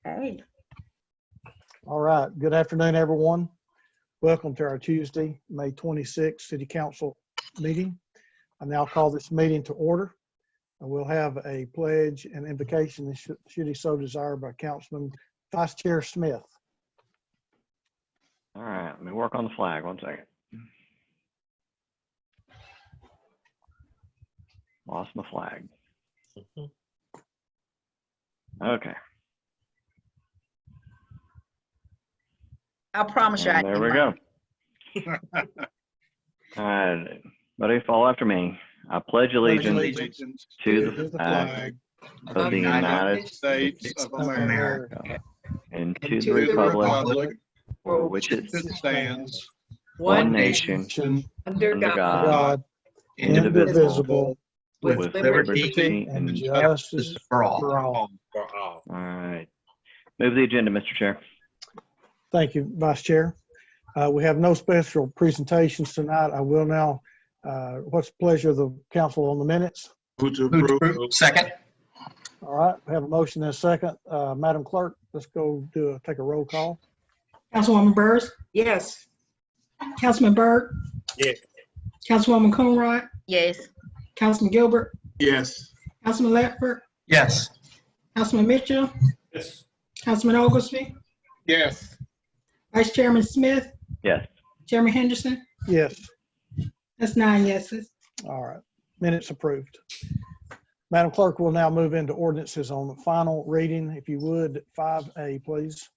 Hey. All right. Good afternoon, everyone. Welcome to our Tuesday, May 26th City Council meeting. I now call this meeting to order. And we'll have a pledge and invocation, should he so desire, by Councilman Vice Chair Smith. All right, let me work on the flag. 1 second. Lost my flag. Okay. I promise you. And there we go. All right, buddy, follow after me. I pledge allegiance to the flag of the United States of of America America and and to the republic for which it stands, one nation, under under God, God, indivisible, with liberty and justice for all. for all. All right. Move the agenda, Mr. Chair. Thank you, Vice Chair. We have no special presentations tonight. I will now, what's the pleasure of the council on the minutes? Move to approve. Second. All right, we have a motion and a second. Madam Clerk, let's go take a roll call. Councilwoman Burrs, yes. Councilman Byrd, Yes. Councilwoman Coonrod, Yes. Councilman Gilbert, Yes. Councilman Ledford, Yes. Councilman Mitchell, Yes. Councilman Oglesby, Yes. Vice Chairman Smith, Yes. Chairman Henderson. Yes. That's 9 yeses. All right, minutes approved. Madam Clerk, we'll now move into ordinances on the final reading. If you would, 5A, please.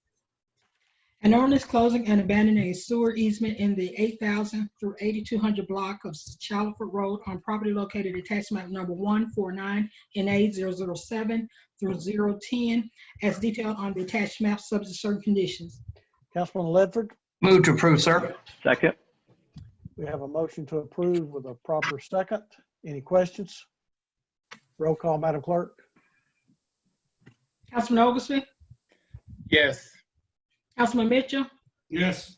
An ordinance closing and abandoning a sewer easement in the 8,000 through 8,200 block of Chalford Road on property located at tax map number 149 NA 007 through 010 as detailed on the attached map subject to certain conditions. Councilman Ledford, Move to approve, sir. Second. we have a motion to approve with a proper second. Any questions? Roll call, Madam Clerk. Councilman Oglesby, Yes. Councilman Mitchell, Yes.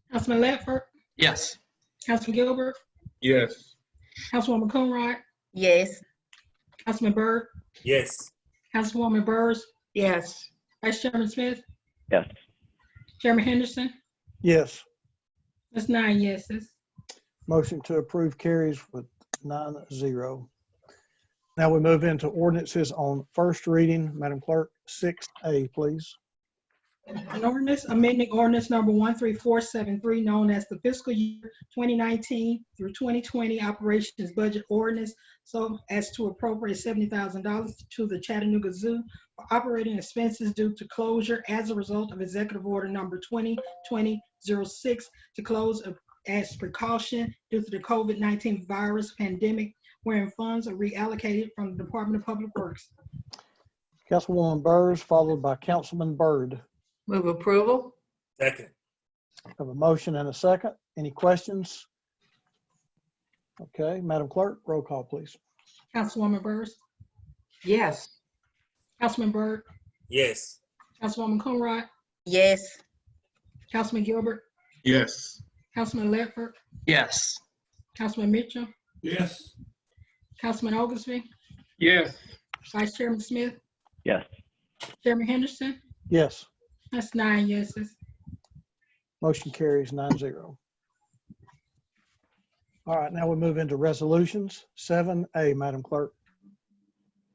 Councilman Ledford, Yes. Councilman Gilbert, Yes. Councilwoman Coonrod, Yes. Councilman Byrd, Yes. Councilwoman Burrs, Yes. Vice Chairman Smith, Yes. Chairman Henderson. Yes. That's 9 yeses. Motion to approve carries with 9-0. Now we move into ordinances on first reading. Madam Clerk, 6A, please. An ordinance amending ordinance number 13473, known as the fiscal year 2019 through 2020 operations budget ordinance, so as to appropriate $70,000 to the Chattanooga Zoo for operating expenses due to closure as a result of executive order number 2020-06 to close as precaution due to the COVID-19 virus pandemic, wherein funds are reallocated from the Department of Public Works. Councilwoman Burrs, followed by Councilman Byrd. Move approval? Second. Have a motion and a second. Any questions? Okay, Madam Clerk, roll call, please. Councilwoman Burrs, Yes. Councilman Byrd, Yes. Councilwoman Coonrod, Yes. Councilman Gilbert, Yes. Councilman Ledford, Yes. Councilman Mitchell, Yes. Councilman Oglesby, Yes. Vice Chairman Smith, Yes. Chairman Henderson. Yes. That's 9 yeses. Motion carries 9-0. All right, now we move into resolutions. 7A, Madam Clerk.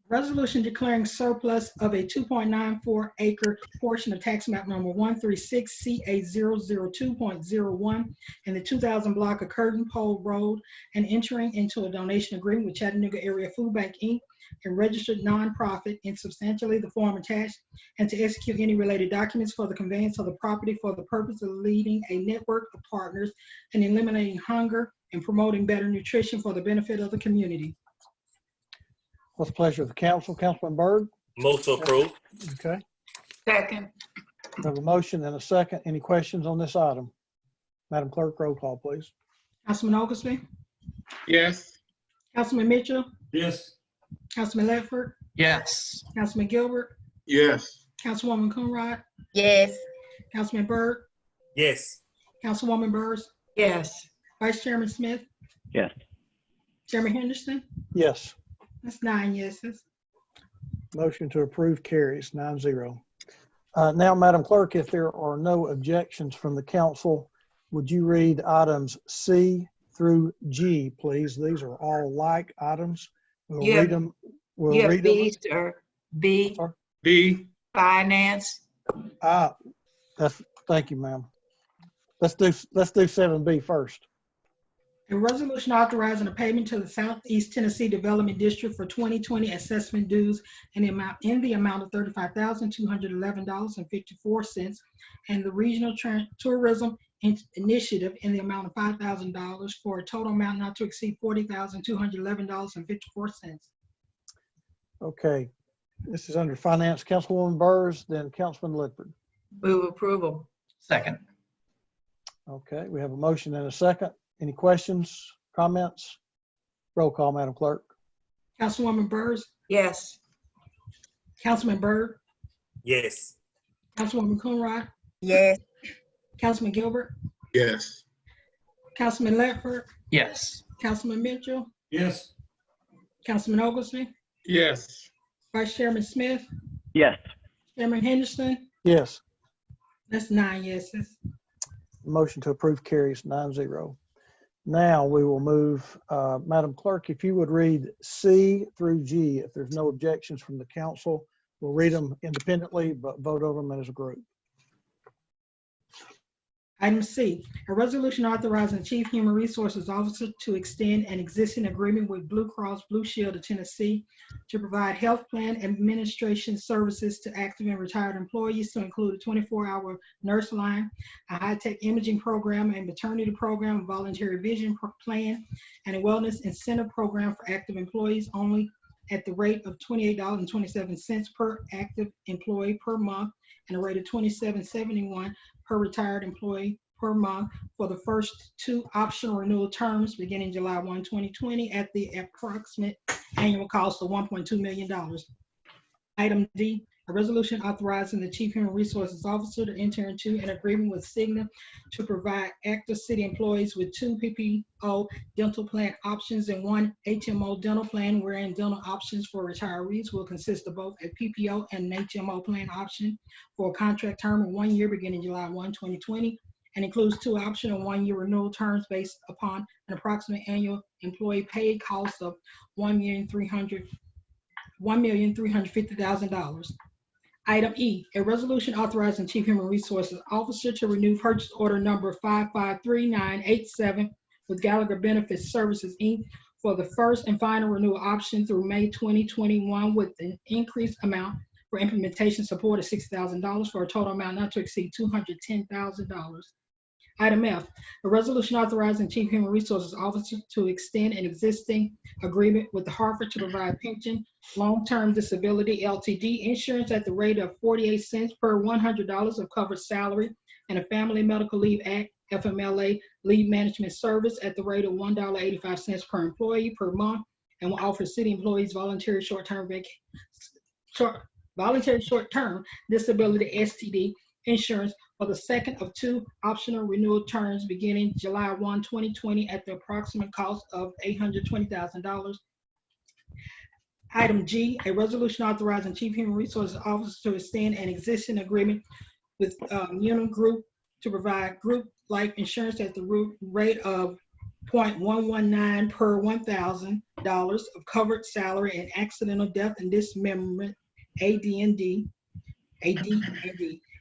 Resolution declaring surplus of a 2.94 acre portion of tax map number 136 CA 002.01 in the 2000 block of Curtin Pole Road and entering into a donation agreement with Chattanooga Area Food Bank, Inc., a registered nonprofit in substantially the form attached, and to execute any related documents for the conveyance of the property for the purpose of leading a network of partners and eliminating hunger and promoting better nutrition for the benefit of the community. What's the pleasure of the council? Councilman Byrd? Move to approve. Okay. Second? We have a motion and a second. Any questions on this item? Madam Clerk, roll call, please. Councilman Oglesby, Yes. Councilman Mitchell, Yes. Councilman Ledford, Yes. Councilman Gilbert, Yes. Councilwoman Coonrod, Yes. Councilman Byrd, Yes. Councilwoman Burrs, Yes. Vice Chairman Smith, Yes. Chairman Henderson. Yes. That's 9 yeses. Motion to approve carries 9-0. Now, Madam Clerk, if there are no objections from the council, would you read items C through G, please? These are all like items. We'll Yeah. read them. We'll You have read them. B, sir. B, Sorry? B. finance. Thank you, ma'am. Let's do 7B first. A resolution authorizing a payment to the Southeast Tennessee Development District for 2020 assessment dues in the amount of $35,211.54, and the Regional Tourism Initiative in the amount of $5,000 for a total amount not to exceed $40,211.54. Okay. This is under Finance, Councilwoman Burrs, then Councilman Ledford. Move approval. Second. Okay, we have a motion and a second. Any questions, comments? Roll call, Madam Clerk. Councilwoman Burrs, Yes. Councilman Byrd, Yes. Councilwoman Coonrod, Yes. Councilman Gilbert, Yes. Councilman Ledford, Yes. Councilman Mitchell, Yes. Councilman Oglesby, Yes. Vice Chairman Smith, Yes. Chairman Henderson. Yes. That's 9 yeses. Motion to approve carries 9-0. Now we will move, Madam Clerk, if you would read C through G. If there's no objections from the council, we'll read them independently, but vote over them as a group. Item C, a resolution authorizing the Chief Human Resources Officer to extend an existing agreement with Blue Cross Blue Shield of Tennessee to provide health plan administration services to active and retired employees, to include a 24-hour nurse line, a high-tech imaging program, a maternity program, a voluntary vision plan, and a wellness incentive program for active employees only at the rate of $28.27 per active employee per month, and a rate of $27.71 per retired employee per month for the first 2 optional renewal terms beginning July 1, 2020 at the approximate annual cost of $1.2 million. Item D, a resolution authorizing the Chief Human Resources Officer to enter into an agreement with Cigna to provide active city employees with 2 PPO dental plan options and 1 HMO dental plan, wherein dental options for retirees will consist of both a PPO and an HMO plan option for a contract term of 1 year beginning July 1, 2020, and includes 2 optional 1-year renewal terms based upon an approximate annual employee paid cost of $1,350,000. Item E, a resolution authorizing Chief Human Resources Officer to renew purchase order number 553987 with Gallagher Benefits Services, Inc. for the first and final renewal option through May 2021 with an increased amount for implementation support of $6,000 for a total amount not to exceed $210,000. Item F, a resolution authorizing Chief Human Resources Officer to extend an existing agreement with the Hartford to provide pension, long-term disability LTD insurance at the rate of 48 cents per $100 of covered salary, and a Family Medical Leave Act FMLA leave management service at the rate of $1.85 per employee per month, and will offer city employees voluntary short-term disability STD insurance for the second of 2 optional renewal terms beginning July 1, 2020 at the approximate cost of $820,000. Item G, a resolution authorizing Chief Human Resources Officer to extend an existing agreement with Unum Group to provide group life insurance at the rate of $0.119 per $1,000 of covered salary and accidental death and dismemberment AD&D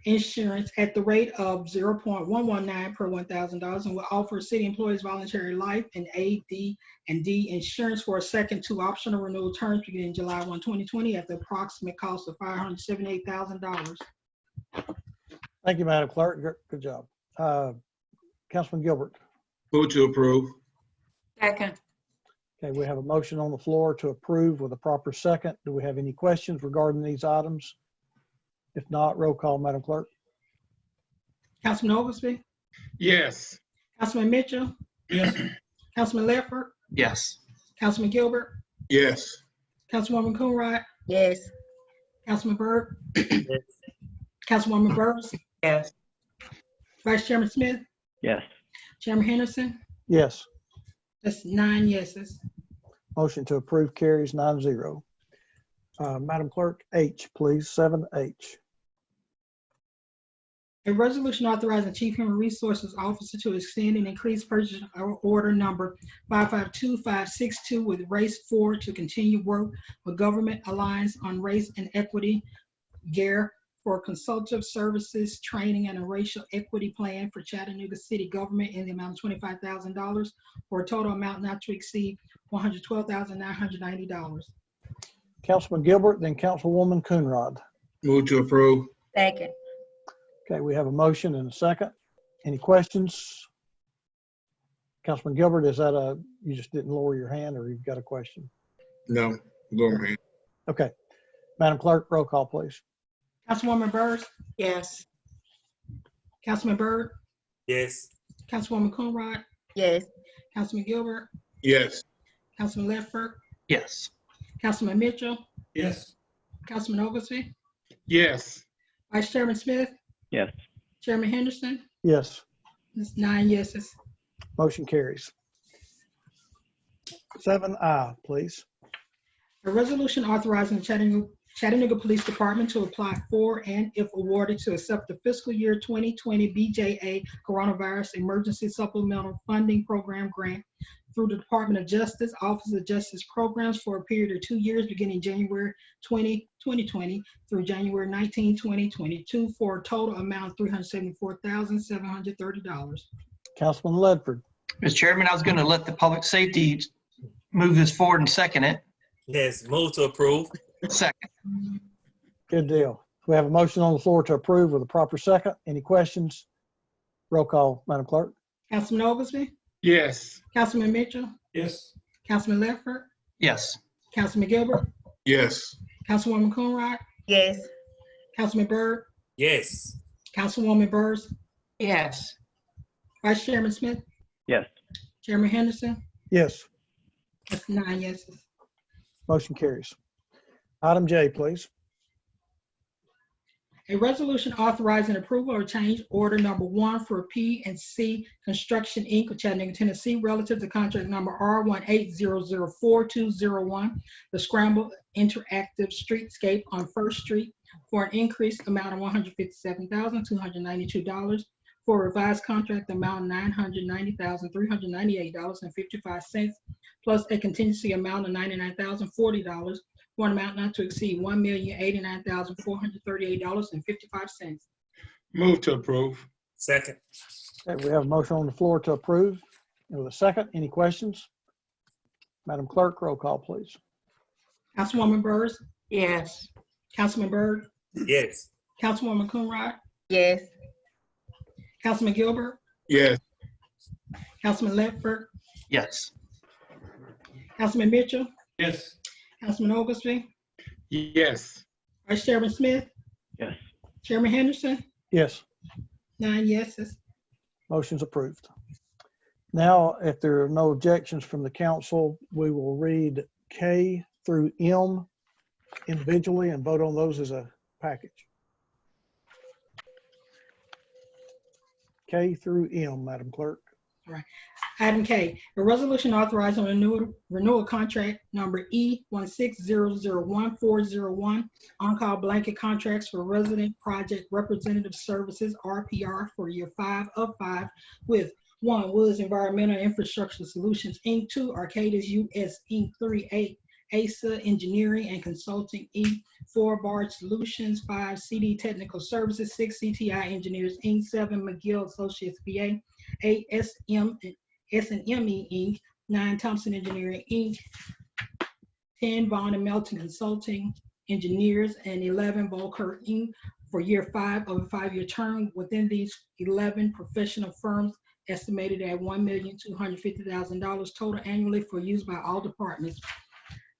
insurance at the rate of $0.119 per $1,000, and will offer city employees voluntary life and AD&D insurance for a second 2 optional renewal terms beginning July 1, 2020 at the approximate cost of $578,000. Thank you, Madam Clerk. Good job. Councilman Gilbert. Move to approve. Second. Okay, we have a motion on the floor to approve with a proper second. Do we have any questions regarding these items? If not, roll call, Madam Clerk. Councilman Oglesby, Yes. Councilman Mitchell, Yes. Councilman Ledford, Yes. Councilman Gilbert, Yes. Councilwoman Coonrod, Yes. Councilman Byrd, Yes. Councilwoman Burrs, Yes. Vice Chairman Smith, Yes. Chairman Henderson. Yes. That's 9 yeses. Motion to approve carries 9-0. Madam Clerk, H, please, 7H. A resolution authorizing Chief Human Resources Officer to extend and increase purchase order number 552562 with Race 4 to continue work with Government Alliance on Race and Equity GARE for consultative services, training, and a racial equity plan for Chattanooga city government in the amount of $25,000 for a total amount not to exceed $112,990. Councilman Gilbert, then Councilwoman Coonrod. Move to approve. Second. Okay, we have a motion and a second. Any questions? Councilman Gilbert, is that you just didn't lower your hand or you've got a question? No. Lower hand. Okay. Madam Clerk, roll call, please. Councilwoman Byrd, Yes. Councilman Byrd, Yes. Councilwoman Coonrod, Yes. Councilman Gilbert, Yes. Councilman Ledford, Yes. Councilman Mitchell, Yes. Councilman Oglesby, Yes. Vice Chairman Smith, Yes. Chairman Henderson. Yes, That's 9 yeses. motion carries. 7I, please. A resolution authorizing the Chattanooga Police Department to apply for and, if awarded, to accept the fiscal year 2020 BJA Coronavirus Emergency Supplemental Funding Program grant through the Department of Justice, Office of Justice Programs for a period of 2 years beginning January 2020 through January 19, 2022 for a total amount of $374,730. Councilman Ledford. Mr. Chairman, I was going to let the public safety move this forward and second it. Yes. Move to approve. Second. Good deal. We have a motion on the floor to approve with a proper second. Any questions? Roll call, Madam Clerk. Councilman Oglesby, Yes. Councilman Mitchell, Yes. Councilman Ledford, Yes. Councilman Gilbert, Yes. Councilwoman Coonrod, Yes. Councilman Byrd, Yes. Councilwoman Byrd, Yes. Vice Chairman Smith, Yes. Chairman Henderson. Yes, That's 9 yeses. motion carries. Item J, please. A resolution authorizing approval or change order number 1 for P&C Construction, Inc. of Chattanooga, Tennessee, relative to contract number R18004-201, the Scramble Interactive Streetscape on First Street for an increased amount of $157,292 for a revised contract amount $990,398.55, plus a contingency amount of $99,040 for an amount not to exceed $1,089,438.55. Move to approve. Second. Okay, we have a motion on the floor to approve. And with a second, any questions? Madam Clerk, roll call, please. Councilwoman Byrd, Yes. Councilman Byrd, Yes. Councilwoman Coonrod, Yes. Councilman Gilbert, Yes. Councilman Ledford, Yes. Councilman Mitchell, Yes. Councilman Oglesby, Yes. Vice Chairman Smith, Yes. Chairman Henderson. Yes, 9 yeses. motion's approved. Now, if there are no objections from the council, we will read K through M individually and vote on those as a package. K through M, Madam Clerk. Item K, a resolution authorizing renewal contract number E16001-401, on-call blanket contracts for resident project representative services, RPR, for year 5 of 5 with 1, Woods Environmental Infrastructure Solutions, Inc., 2, Arcadis US, Inc., 3, ASA Engineering and Consulting, Inc., 4, Barge Solutions, 5, CD Technical Services, 6, CTI Engineers, Inc., 7, McGill Associates, VA, 8, S&ME, Inc., 9, Thompson Engineering, Inc., 10, Vaughn and Melton Consulting Engineers, and 11, Volker, Inc., for year 5 of a 5-year term. Within these 11 professional firms estimated at $1,250,000 total annually for use by all departments.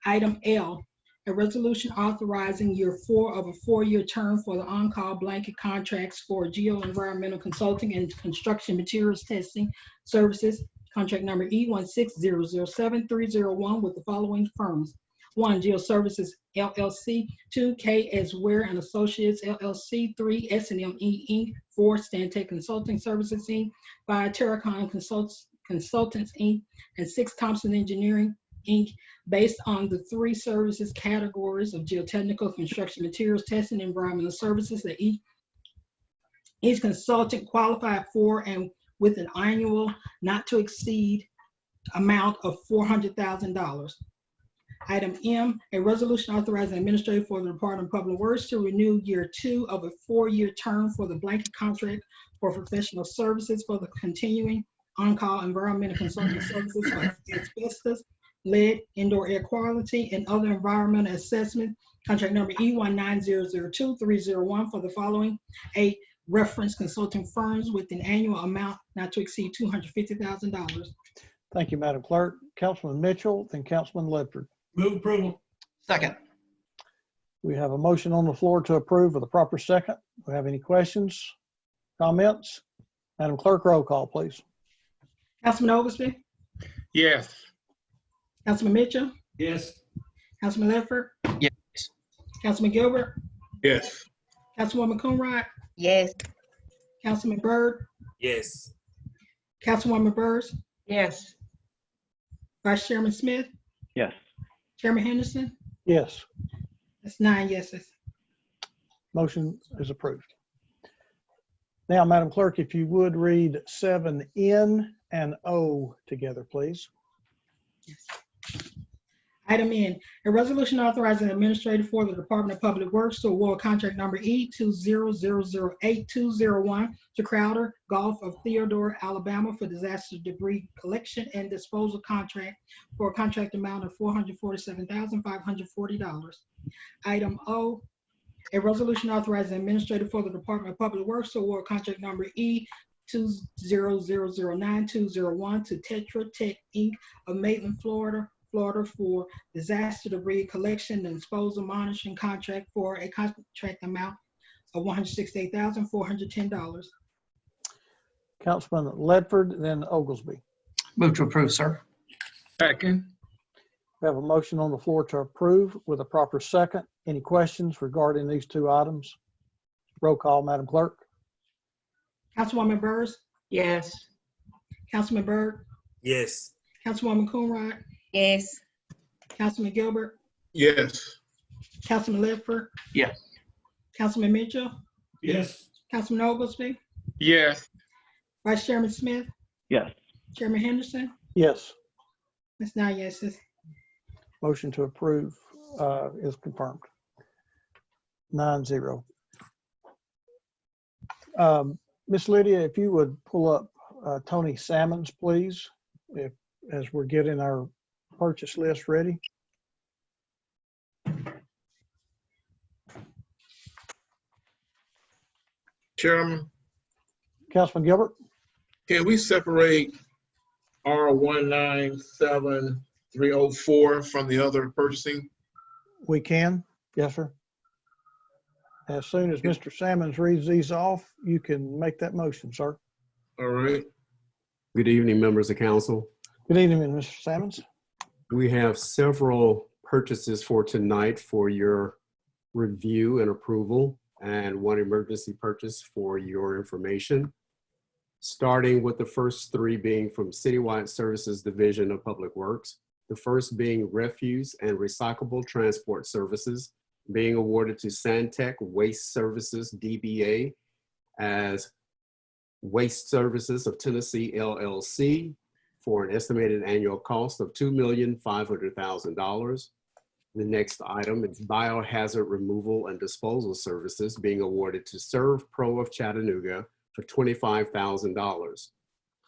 Item L, a resolution authorizing year 4 of a 4-year term for the on-call blanket contracts for geo-environmental consulting and construction materials testing services, contract number E16007-301 with the following firms. 1, Geo Services LLC, 2, K as Ware and Associates LLC, 3, S&ME Inc., 4, Stantec Consulting Services Inc., 5, Terracon Consultants Inc., and 6, Thompson Engineering Inc., based on the 3 services categories of geotechnical, construction materials, testing, and environmental services that each consultant qualified for and with an annual not to exceed amount of $400,000. Item M, a resolution authorizing administrator for the Department of Public Works to renew year 2 of a 4-year term for the blanket contract for professional services for the continuing on-call environmental consulting services for asbestos, lead, indoor air quality, and other environmental assessment. Contract number E19002-301 for the following 8 reference consulting firms with an annual amount not to exceed $250,000. Thank you, Madam Clerk. Councilman Mitchell, then Councilman Ledford. Move approval. Second. We have a motion on the floor to approve with a proper second. Do we have any questions, comments? Madam Clerk, roll call, please. Councilman Oglesby, Yes. Councilman Mitchell, Yes. Councilman Ledford, Yes. Councilman Gilbert, Yes. Councilwoman Coonrod, Yes. Councilman Byrd, Yes. Councilwoman Burrs, Yes. Vice Chairman Smith, Yes. Chairman Henderson. Yes, That's 9 yeses. motion is approved. Now, Madam Clerk, if you would read 7N and O together, please. Item N, a resolution authorizing the administrator for the Department of Public Works to award contract number E20008-201 to Crowder Golf of Theodore, Alabama for disaster debris collection and disposal contract for a contract amount of $447,540. Item O, a resolution authorizing the administrator for the Department of Public Works to award contract number E20009-201 to Tetra Tech Inc. of Maitland, Florida for disaster debris collection and disposal monitoring contract for a contract amount of $168,410. Councilman Ledford, then Oglesby. Move to approve, sir. Second. We have a motion on the floor to approve with a proper second. Any questions regarding these two items? Roll call, Madam Clerk. Councilwoman Burrs, Yes. Councilman Byrd, Yes. Councilwoman Coonrod, Yes. Councilman Gilbert, Yes. Councilman Ledford, Yes. Councilman Mitchell, Yes. Councilman Oglesby, Yes. Vice Chairman Smith, Yes. Chairman Henderson. Yes, That's 9 yeses. motion to approve is confirmed. 9-0. Miss Lydia, if you would pull up Tony Salmons, please, as we're getting our purchase list ready. Chairman, Councilman Gilbert? can we separate R197304 from the other purchasing? We can, yes, sir. As soon as Mr. Salmons reads these off, you can make that motion, sir. All right. Good evening, members of council. Good evening, Mr. Salmons. We have several purchases for tonight for your review and approval, and one emergency purchase for your information. Starting with the first 3 being from Citywide Services Division of Public Works. The first being Refuse and Recyclable Transport Services, being awarded to Santec Waste Services DBA as Waste Services of Tennessee LLC for an estimated annual cost of $2,500,000. The next item is Biohazard Removal and Disposal Services, being awarded to Serve Pro of Chattanooga for $25,000.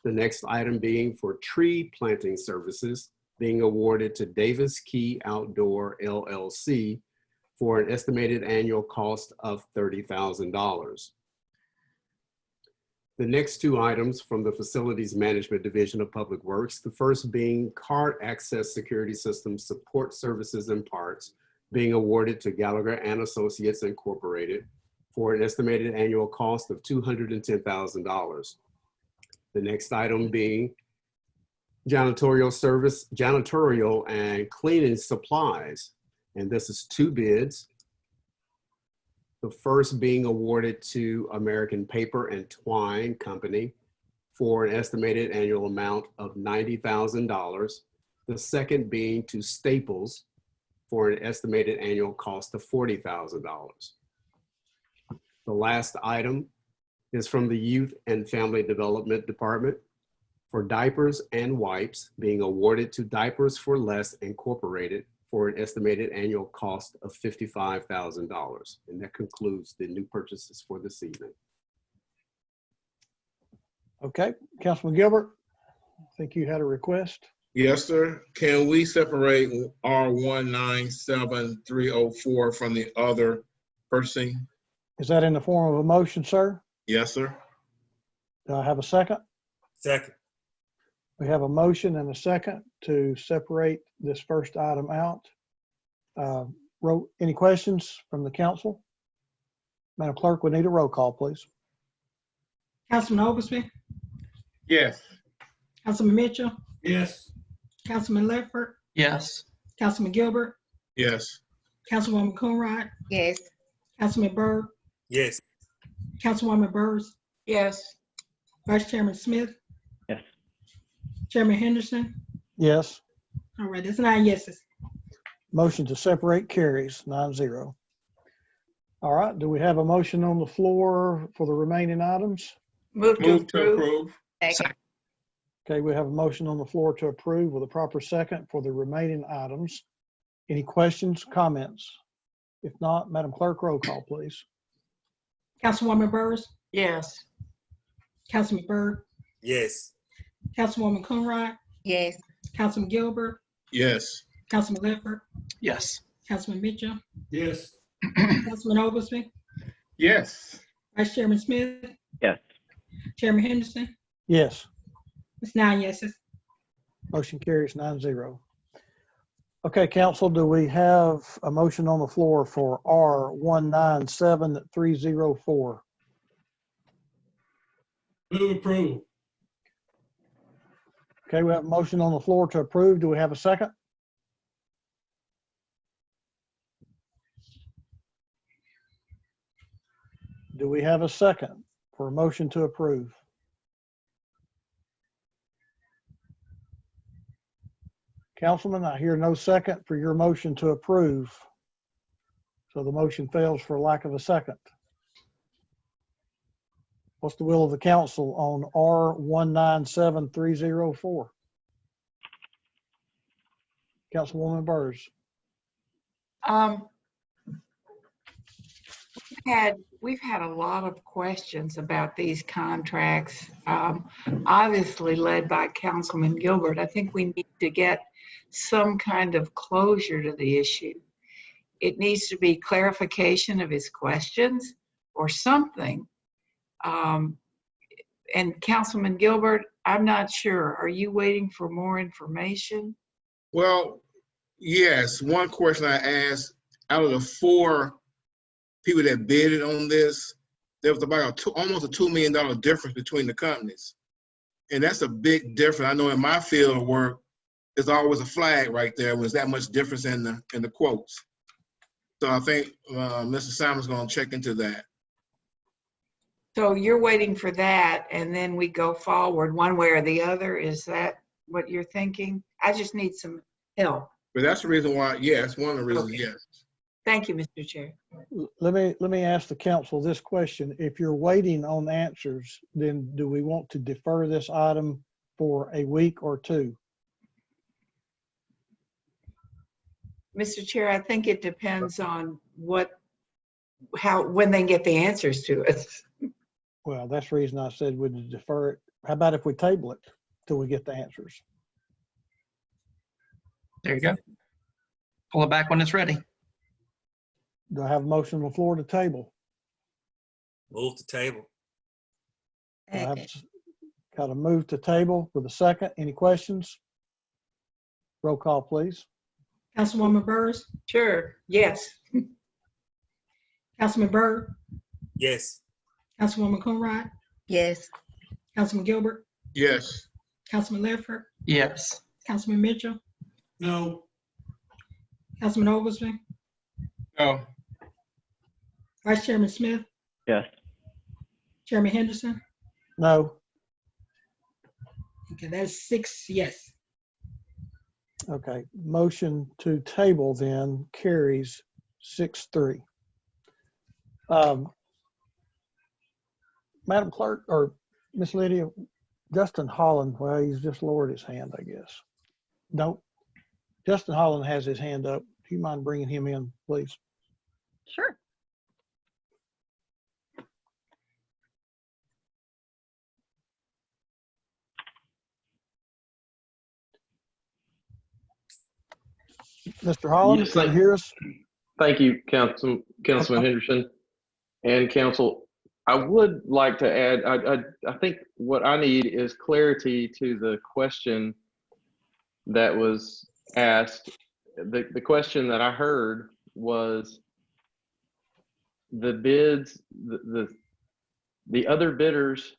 The next item being for Tree Planting Services, being awarded to Davis Key Outdoor LLC for an estimated annual cost of $30,000. The next 2 items from the Facilities Management Division of Public Works, the first being Card Access Security Systems Support Services and Parts, being awarded to Gallagher and Associates Incorporated for an estimated annual cost of $210,000. The next item being janitorial and cleaning supplies. And this is 2 bids. The first being awarded to American Paper and Twine Company for an estimated annual amount of $90,000. The second being to Staples for an estimated annual cost of $40,000. The last item is from the Youth and Family Development Department for diapers and wipes being awarded to Diapers for Less Incorporated for an estimated annual cost of $55,000. And that concludes the new purchases for this evening. Okay, Councilman Gilbert, I think you had a request. Yes, sir. Can we separate R197304 from the other purchasing? Is that in the form of a motion, sir? Yes, sir. Do I have a second? Second. We have a motion and a second to separate this first item out. Any questions from the council? Madam Clerk, we need a roll call, please. Councilman Oglesby, Yes. Councilman Mitchell, Yes. Councilman Ledford, Yes. Councilman Gilbert, Yes. Councilwoman Coonrod, Yes. Councilman Byrd, Yes. Councilwoman Byrd, Yes. Vice Chairman Smith, Yes. Chairman Henderson. Yes. All right, that's 9 yeses. Motion to separate carries 9-0. All right, do we have a motion on the floor for the remaining items? Move to Move to approve. approve. Second. Okay, we have a motion on the floor to approve with a proper second for the remaining items. Any questions, comments? If not, Madam Clerk, roll call, please. Councilwoman Byrd, Yes. Councilman Byrd, Yes. Councilwoman Coonrod, Yes. Councilman Gilbert, Yes. Councilman Ledford, Yes. Councilman Mitchell, Yes. Councilman Oglesby, Yes. Vice Chairman Smith, Yes. Chairman Henderson. Yes, It's 9 yeses. motion carries 9-0. Okay, council, do we have a motion on the floor for R197304? Move approval. Okay, we have a motion on the floor to approve. Do we have a second? Do we have a second for a motion to approve? Councilman, I hear no second for your motion to approve. So the motion fails for lack of a second. What's the will of the council on R197304? Councilwoman Byrd. We've had a lot of questions about these contracts, obviously led by Councilman Gilbert. I think we need to get some kind of closure to the issue. It needs to be clarification of his questions or something. And Councilman Gilbert, I'm not sure. Are you waiting for more information? Well, yes. One question I asked, out of the 4 people that bidded on this, there was about almost a $2 million difference between the companies. And that's a big difference. I know in my field of work, there's always a flag right there when there's that much difference in the quotes. So I think Mr. Simon's going to check into that. So you're waiting for that, and then we go forward one way or the other? Is that what you're thinking? I just need some help. But that's the reason why, yes, one of the reasons, Okay. yes. Thank you, Mr. Chair. Let me ask the council this question. If you're waiting on answers, then do we want to defer this item for a week or 2? Mr. Chair, I think it depends on when they get the answers to it. Well, that's the reason I said we'd defer it. How about if we table it till we get the answers? There you go. Pull it back when it's ready. Do I have a motion on the floor to table? Move to table. I have got a move to table with a second. Any questions? Roll call, please. Councilwoman Byrd, Sure, yes. Councilman Byrd, Yes. Councilwoman Coonrod, Yes. Councilman Gilbert, Yes. Councilman Ledford, Yes. Councilman Mitchell, No. Councilman Oglesby, No. Vice Chairman Smith, Yes. Chairman Henderson. No. Okay, that's 6 yes. Okay, motion to table then carries 6-3. Madam Clerk, or Miss Lydia, Justin Holland, well, he's just lowered his hand, I guess. No, Justin Holland has his hand up. Do you mind bringing him in, please? Sure. Mr. Holland, Yes, can you hear us? Thank you, Councilman Henderson and council. I would like to add, I think what I need is clarity to the question that was asked. The question that I heard was the bids, the other bidders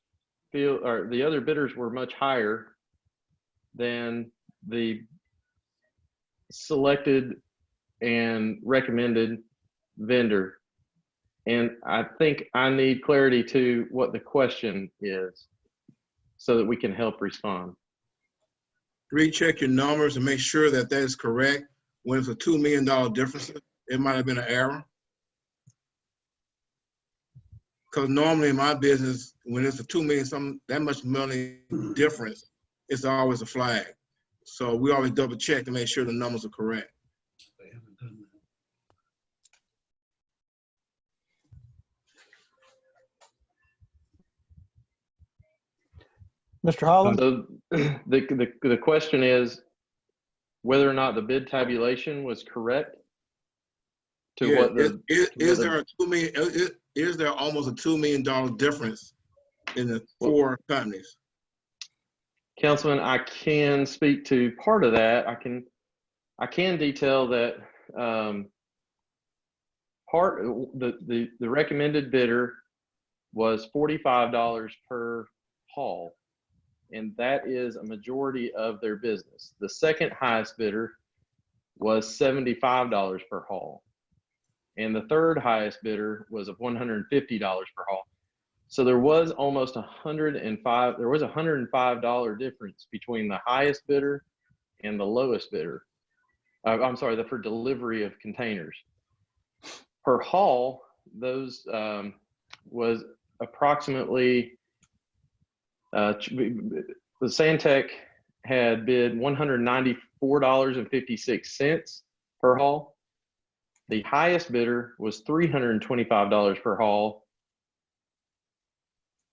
the other bidders were much higher than the selected and recommended vendor. And I think I need clarity to what the question is so that we can help respond. Recheck your numbers and make sure that that is correct. When it's a $2 million difference, it might have been an error. Because normally in my business, when it's a $2 million, that much money difference, it's always a flag. So we always double check to make sure the numbers are correct. They haven't done that. Mr. Holland? So the question is whether or not the bid tabulation was correct to Yeah, what the is there a $2 million? Is there almost a $2 million difference in the four companies? Councilman, I can speak to part of that. I can detail that the recommended bidder was $45 per haul, and that is a majority of their business. The second highest bidder was $75 per haul, and the third highest bidder was $150 per haul. So there was almost $105 difference between the highest bidder and the lowest bidder. I'm sorry, for delivery of containers. Per haul, those was approximately, the Santec had bid $194.56 per haul. The highest bidder was $325 per haul.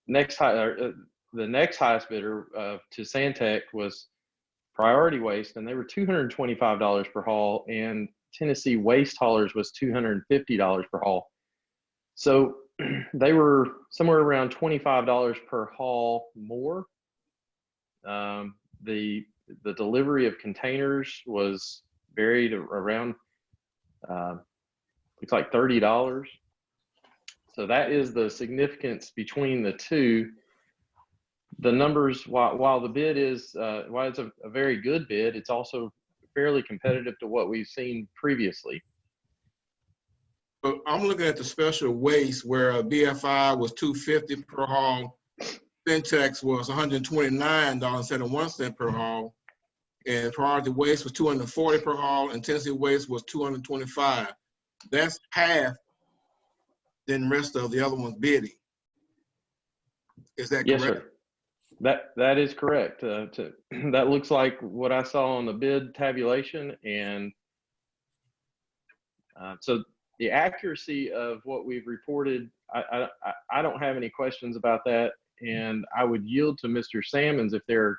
The next highest bidder to Santec was Priority Waste, and they were $225 per haul, and Tennessee Waste Haulers was $250 per haul. So they were somewhere around $25 per haul more. The delivery of containers was varied around, it's like $30. So that is the significance between the two. The numbers, while the bid is, while it's a very good bid, it's also fairly competitive to what we've seen previously. But I'm looking at the special waste where BFI was $250 per haul, Syntax was $129.71 per haul, and Priority Waste was $240 per haul, and Tennessee Waste was $225. That's half than the rest of the other ones bidding. Is that correct? Yes, sir. That is correct. That looks like what I saw on the bid tabulation, and so the accuracy of what we've reported, I don't have any questions about that, and I would yield to Mr. Salmons if there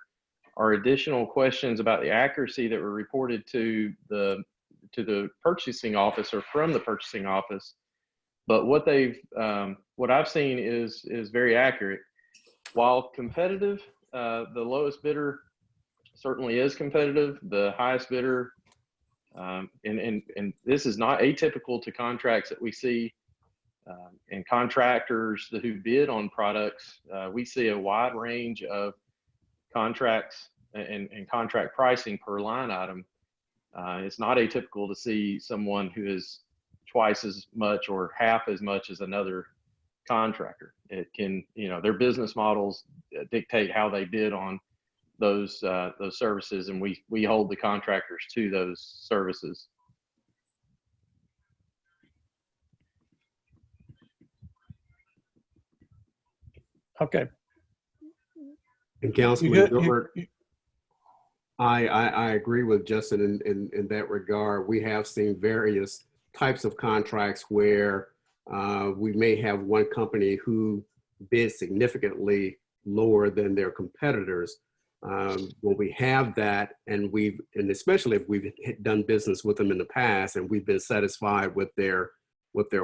are additional questions about the accuracy that were reported to the purchasing office or from the purchasing office. But what I've seen is very accurate. While competitive, the lowest bidder certainly is competitive. The highest bidder, and this is not atypical to contracts that we see, and contractors who bid on products. We see a wide range of contracts and contract pricing per line item. It's not atypical to see someone who is twice as much or half as much as another contractor. It can, their business models dictate how they bid on those services, and we hold the contractors to those services. Okay. And You Councilman good? Gilbert, I agree with Justin in that regard. We have seen various types of contracts where we may have one company who bids significantly lower than their competitors. When we have that, and especially if we've done business with them in the past and we've been satisfied with their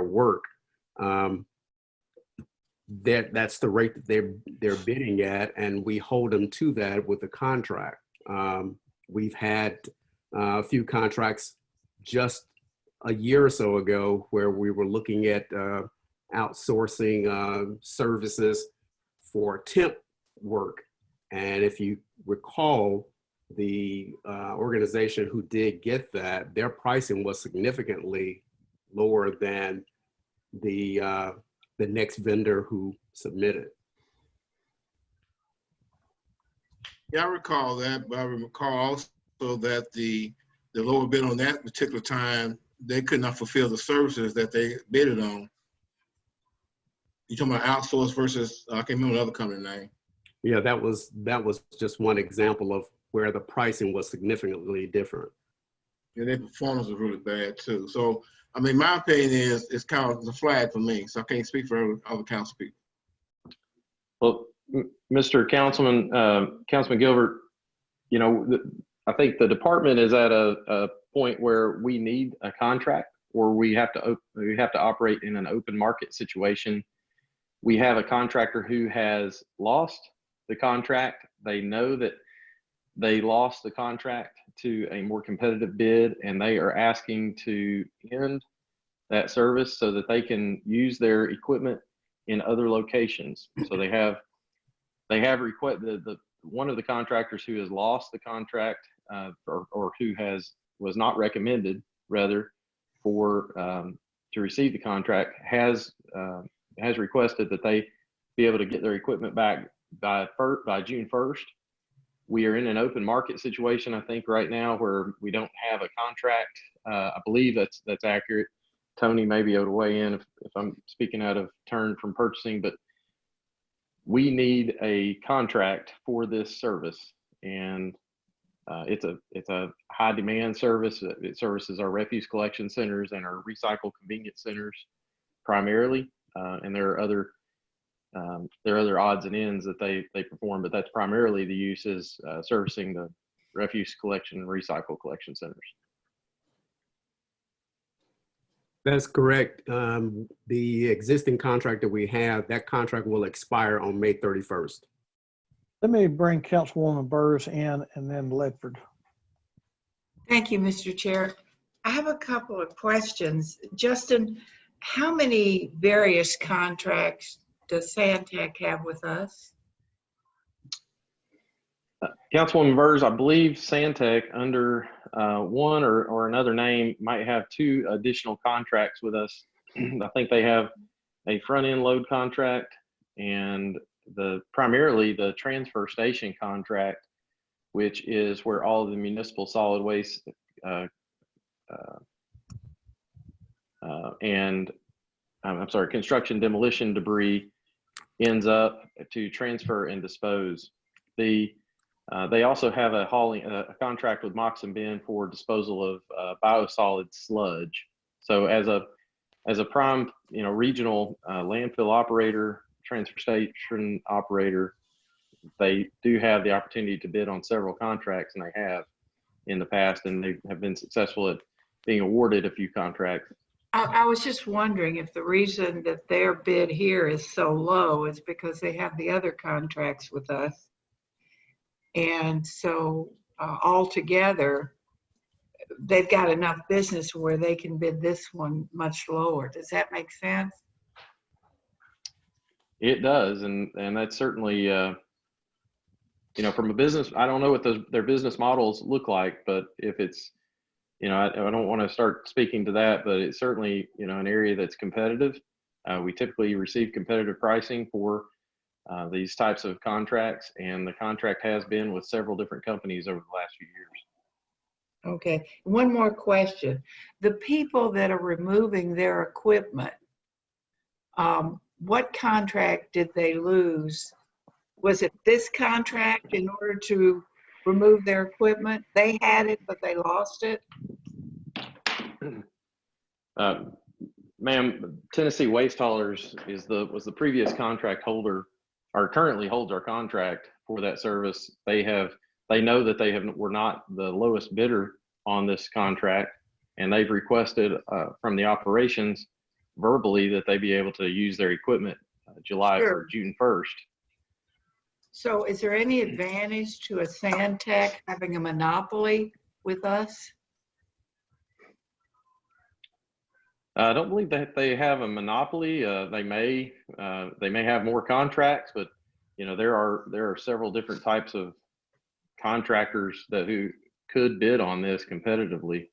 work, that's the rate that they're bidding at, and we hold them to that with the contract. We've had a few contracts just a year or so ago where we were looking at outsourcing services for temp work. And if you recall, the organization who did get that, their pricing was significantly lower than the next vendor who submitted. Yeah, I recall that, but I recall also that the lower bid on that particular time, they could not fulfill the services that they bidded on. You talking about outsource versus, I can't remember the other company name. Yeah, that was just one example of where the pricing was significantly different. Yeah, their performance was really bad too. So, I mean, my opinion is it's kind of the flag for me. So I can't speak for other council people. Well, Mr. Councilman, Councilman Gilbert, you know, I think the department is at a point where we need a contract, or we have to operate in an open market situation. We have a contractor who has lost the contract. They know that they lost the contract to a more competitive bid, and they are asking to end that service so that they can use their equipment in other locations. So they have requested one of the contractors who has lost the contract, or who was not recommended rather for to receive the contract, has requested that they be able to get their equipment back by June 1st. We are in an open market situation, I think, right now, where we don't have a contract. I believe that's accurate. Tony may be able to weigh in if I'm speaking out of turn from purchasing, but we need a contract for this service, and it's a high demand service. It services our refuse collection centers and our recycle convenience centers primarily, and there are other odds and ends that they perform, but that's primarily the use is servicing the refuse collection and recycle collection centers. That's correct. The existing contract that we have, that contract will expire on May 31st. Let me bring Councilwoman Burrs in and then Ledford. Thank you, Mr. Chair. I have a couple of questions. Justin, how many various contracts does Santec have with us? Councilwoman Burrs, I believe Santec, under one or another name, might have 2 additional contracts with us. I think they have a front end load contract and primarily the transfer station contract, which is where all of the municipal solid waste and construction demolition debris ends up to transfer and dispose. They also have a contract with Mox and Ben for disposal of biosolid sludge. So as a prime, regional landfill operator, transfer station operator, they do have the opportunity to bid on several contracts, and they have in the past, and they have been successful at being awarded a few contracts. I was just wondering if the reason that their bid here is so low is because they have the other contracts with us. And so altogether, they've got enough business where they can bid this one much lower. Does that make sense? It does, and that's certainly, from a business, I don't know what their business models look like, but if it's, I don't want to start speaking to that, but it's certainly, an area that's competitive. We typically receive competitive pricing for these types of contracts, and the contract has been with several different companies over the last few years. Okay, one more question. The people that are removing their equipment, what contract did they lose? Was it this contract in order to remove their equipment? They had it, but they lost it? Ma'am, Tennessee Waste Haulers was the previous contract holder, or currently holds our contract for that service. They know that were not the lowest bidder on this contract, and they've requested from the operations verbally that they be able to use their equipment July Sure. or June 1st. So is there any advantage to a sand tech having a monopoly with us? I don't believe that they have a monopoly. They may have more contracts, but you know, there are several different types of contractors who could bid on this competitively.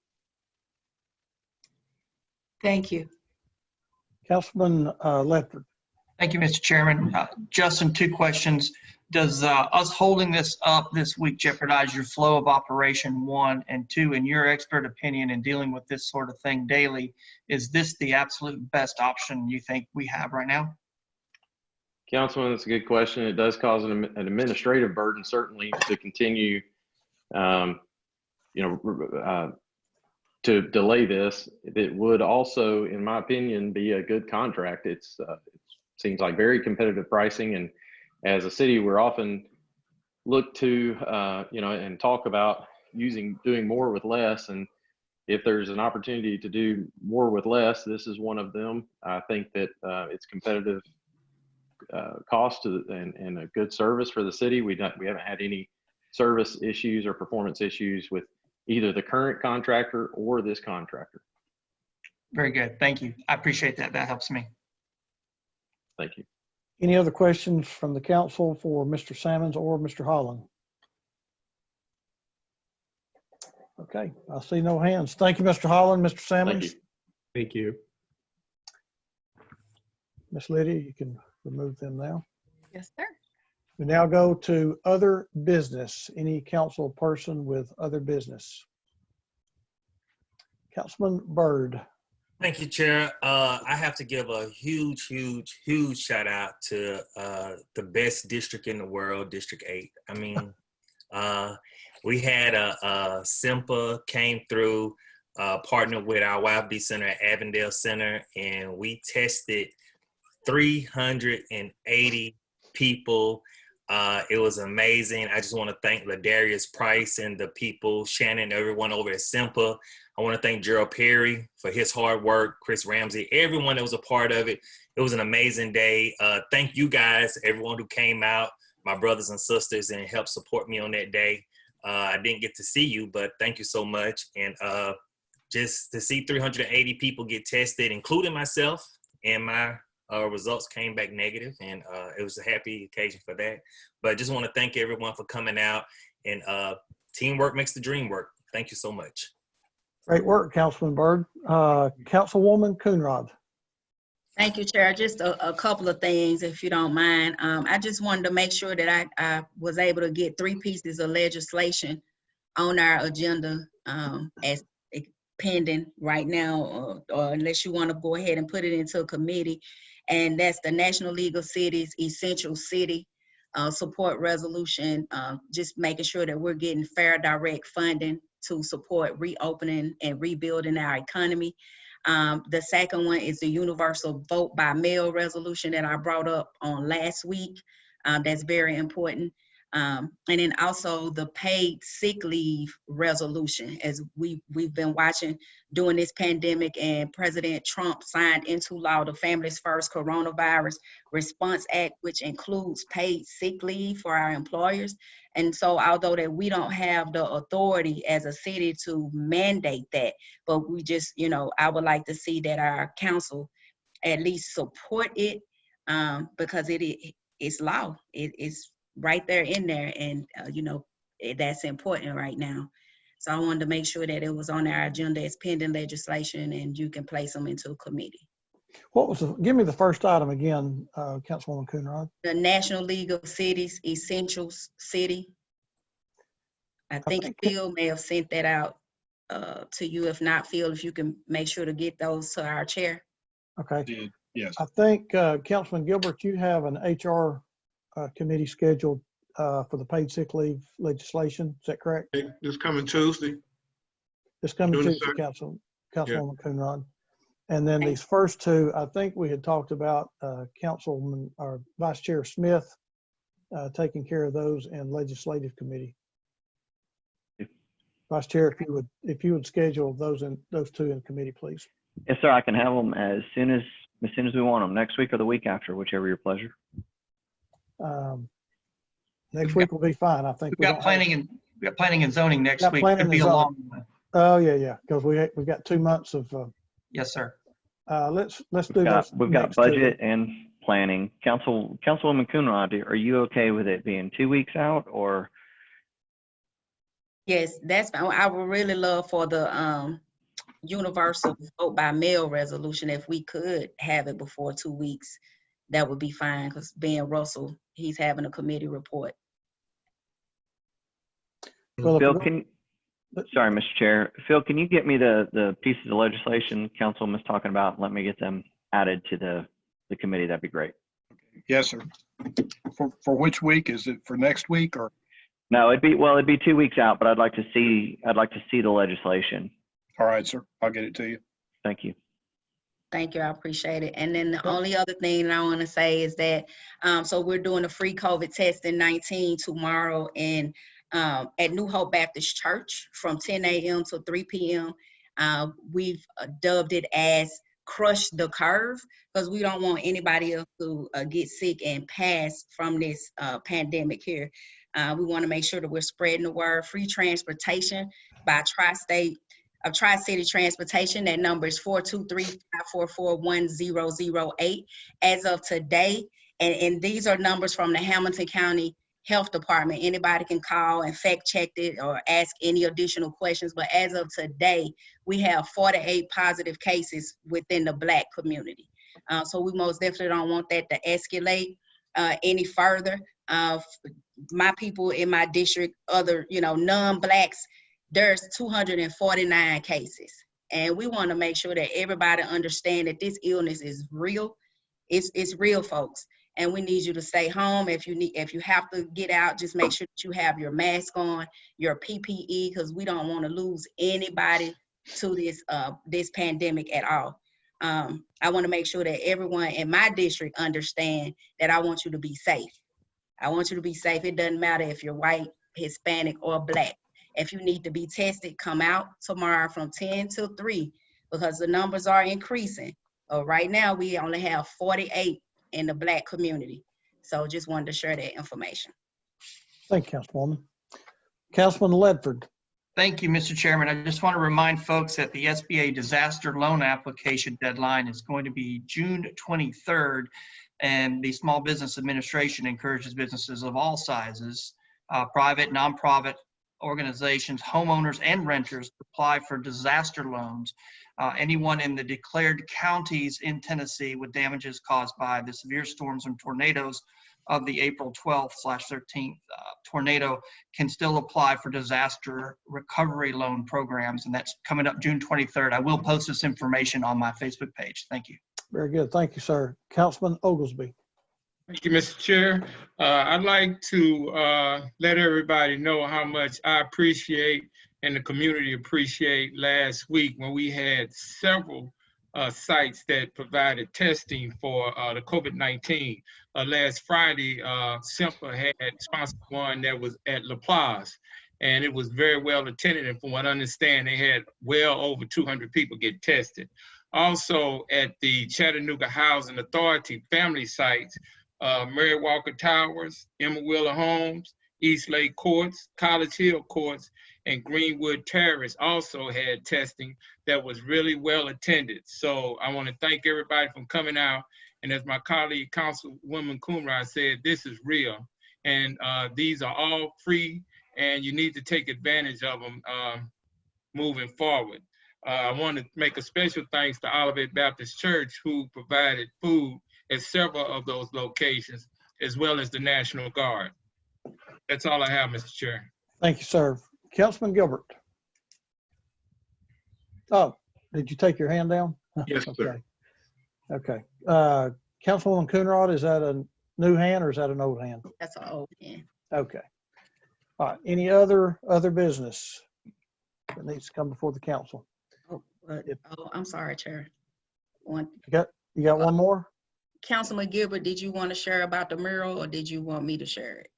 Thank you. Councilman Ledford. Thank you, Mr. Chairman. Justin, 2 questions. Does us holding this up this week jeopardize your flow of operation, 1? And 2, in your expert opinion in dealing with this sort of thing daily, is this the absolute best option you think we have right now? Councilman, that's a good question. It does cause an administrative burden, certainly, to continue, to delay this. It would also, in my opinion, be a good contract. It seems like very competitive pricing, and as a city, we're often looked to, and talk about doing more with less. And if there's an opportunity to do more with less, this is one of them. I think that it's competitive cost and a good service for the city. We haven't had any service issues or performance issues with either the current contractor or this contractor. Very good. Thank you. I appreciate that. That helps me. Thank you. Any other questions from the council for Mr. Sammons or Mr. Holland? Okay, I see no hands. Thank you, Mr. Holland. Mr. Sammons? Thank you. Thank you. Miss Lydia, you can remove them now. Yes, sir. We now go to other business. Any council person with other business? Councilman Byrd. Thank you, Chair. I have to give a huge shout out to the best district in the world, District 8. I mean, we had a SIMPA came through, partnered with our YFD Center at Avondale Center, and we tested 380 people. It was amazing. I just want to thank Ladarius Price and the people, Shannon, everyone over at SIMPA. I want to thank Gerald Perry for his hard work, Chris Ramsey, everyone that was a part of it. It was an amazing day. Thank you guys, everyone who came out, my brothers and sisters, and helped support me on that day. I didn't get to see you, but thank you so much. And just to see 380 people get tested, including myself, and my results came back negative, and it was a happy occasion for that. But I just want to thank everyone for coming out, and teamwork makes the dream work. Thank you so much. Great work, Councilman Byrd. Councilwoman Coonrod. Thank you, Chair. Just a couple of things, if you don't mind. I just wanted to make sure that I was able to get 3 pieces of legislation on our agenda as pending right now, or unless you want to go ahead and put it into a committee. And that's the National League of Cities Essential City Support Resolution, just making sure that we're getting fair direct funding to support reopening and rebuilding our economy. The second one is the universal vote by mail resolution that I brought up on last week. That's very important. And then also the paid sick leave resolution, as we've been watching during this pandemic, and President Trump signed into law the Families First Coronavirus Response Act, which includes paid sick leave for our employers. And so although that we don't have the authority as a city to mandate that, but we just, I would like to see that our council at least support it, because it's law. It's right there in there, and that's important right now. So I wanted to make sure that it was on our agenda as pending legislation, and you can place them into a committee. Give me the first item again, Councilwoman Coonrod. The National League of Cities Essentials City. I think Phil may have sent that out to you. If not, Phil, if you can make sure to get those to our chair. Okay. Yes. I think, Councilman Gilbert, you have an HR committee scheduled for the paid sick leave legislation. Is that correct? This coming Tuesday. This coming Doing it, Tuesday, sir. Councilwoman Coonrod. And then these first two, I think we had talked about Councilman or Vice Chair Smith taking care of those in legislative committee. Vice Chair, if you would schedule those two in committee, please. Yes, sir. I can have them as soon as we want them, next week or the week after, whichever your pleasure. Next week will be fine. I think We've got planning and zoning next Got week. planning Could be and a zoning. long one. Oh, yeah, because we've got 2 months of, Yes, sir. let's do those. We've got next two. budget and planning. Councilwoman Coonrod, are you okay with it being 2 weeks out or? Yes, that's fine. I would really love for the universal vote by mail resolution, if we could have it before 2 weeks, that would be fine, because being Russell, he's having a committee report. Well, if Phil, we're sorry, Mr. Chair. Phil, can you get me the pieces of legislation Councilwoman's talking about? Let me get them added to the committee. That'd be great. Yes, sir. For which week? Is it for next week or? No, it'd be 2 weeks out, but I'd like to see the legislation. All right, sir. I'll get it to you. Thank you. Thank you, I appreciate it. And then the only other thing that I want to say is that, so we're doing a free COVID testing 19 tomorrow at New Hope Baptist Church from 10 a.m. to 3 p.m. We've dubbed it as Crush the Curve, because we don't want anybody else to get sick and pass from this pandemic here. We want to make sure that we're spreading the word. Free transportation by Tri-City Transportation. That number is 423-544-1008. As of today, and these are numbers from the Hamilton County Health Department. Anybody can call and fact check it or ask any additional questions. But as of today, we have 48 positive cases within the Black community. So we most definitely don't want that to escalate any further. My people in my district, other, non-Blacks, there's 249 cases. And we want to make sure that everybody understand that this illness is real. It's real, folks. And we need you to stay home. If you have to get out, just make sure that you have your mask on, your PPE, because we don't want to lose anybody to this pandemic at all. I want to make sure that everyone in my district understand that I want you to be safe. I want you to be safe. It doesn't matter if you're white, Hispanic, or Black. If you need to be tested, come out tomorrow from 10 till 3, because the numbers are increasing. Right now, we only have 48 in the Black community. So just wanted to share that information. Thank you, Councilwoman. Councilman Ledford. Thank you, Mr. Chairman. I just want to remind folks that the SBA disaster loan application deadline is going to be June 23rd. And the Small Business Administration encourages businesses of all sizes, private, nonprofit organizations, homeowners, and renters to apply for disaster loans. Anyone in the declared counties in Tennessee with damages caused by the severe storms and tornadoes of the April 12/13 tornado can still apply for disaster recovery loan programs, and that's coming up June 23rd. I will post this information on my Facebook page. Thank you. Very good. Thank you, sir. Councilman Oglesby. Thank you, Mr. Chair. I'd like to let everybody know how much I appreciate and the community appreciate last week when we had several sites that provided testing for the COVID-19. Last Friday, SIMPA had sponsored one that was at La Plaza, and it was very well attended. And from what I understand, they had well over 200 people get tested. Also at the Chattanooga Housing Authority family sites, Mary Walker Towers, Emma Wheeler Homes, East Lake Courts, College Hill Courts, and Greenwood Terrace also had testing that was really well attended. So I want to thank everybody for coming out. And as my colleague, Councilwoman Coonrod said, this is real. And these are all free, and you need to take advantage of them moving forward. I want to make a special thanks to Olivet Baptist Church, who provided food at several of those locations, as well as the National Guard. That's all I have, Mr. Chair. Thank you, sir. Councilman Gilbert. Oh, did you take your hand down? Yes, Okay. sir. Okay. Councilwoman Coonrod, is that a new hand or is that an old hand? That's an old man. Okay. All right. Any other business that needs to come before the council? Oh, I'm sorry, Chair. One, You got one more? Councilman Gilbert, did you want to share about the mural or did you want me to share it?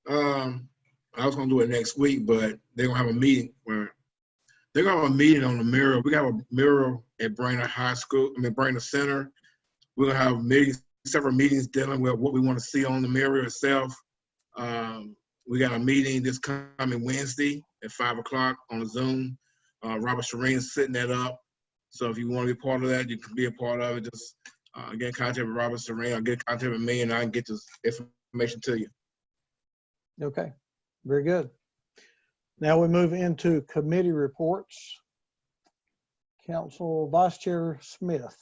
I was gonna do it next week, but they're gonna have a meeting where they're gonna have a meeting on the mural. We got a mural at Brainerd High School, Brainerd Center. We're gonna have meetings, several meetings dealing with what we want to see on the mural itself. We got a meeting this coming Wednesday at 5 o'clock on Zoom. Robert Shireen's setting that up. So if you want to be part of that, you can be a part of it. Just get in contact with Robert Shireen or get in contact with me and I can get this information to you. Okay. Very good. Now we move into committee reports. Council Vice Chair Smith.